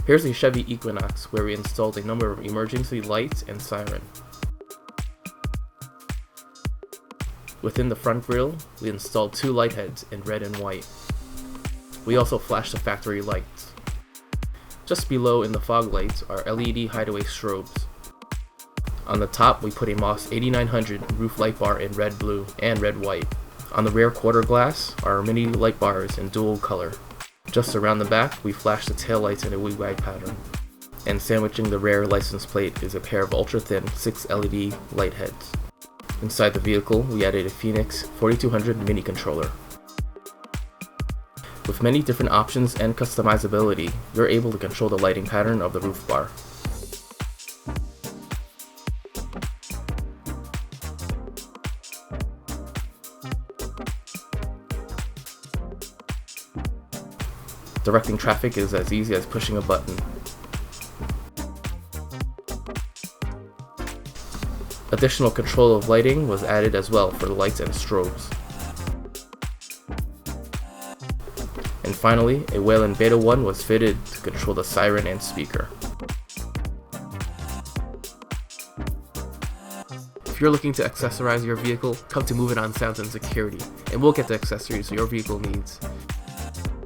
Here's a Chevy Equinox where we installed a number of emergency lights and siren. Within the front grille, we installed 2 light heads in red and white. We also flashed the factory lights. Just below in the fog lights are LED hideaway strobes. On the top, we put a Moss 8900 roof light bar in red blue and red white. On the rear quarter glass are mini light bars in dual color. Just around the back, we flashed the taillights in a wig-wag pattern. And sandwiching the rear license plate is a pair of ultra-thin 6 LED light heads. Inside the vehicle, we added a Phoenix 4200 mini controller. With many different options and customizability, you're able to control the lighting pattern of the roof bar. Directing traffic is as easy as pushing a button. Additional control of lighting was added as well for the lights and strobes. And finally, a Whelen Beta 1 was fitted to control the siren and speaker. If you're looking to accessorize your vehicle, come to Movin On Sounds and Security, and we'll get the accessories your vehicle needs.